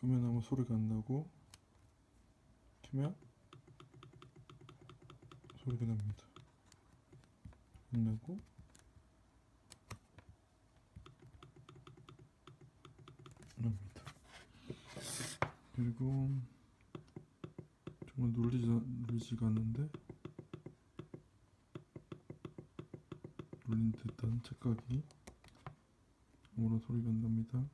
끄면 아무 소리가 안 나고 켜면 소리가 납니다. 안 나고 납니다. 그리고 정말 눌리지가 않는데 눌린 듯한 착각이 아무런 소리가 안 납니다.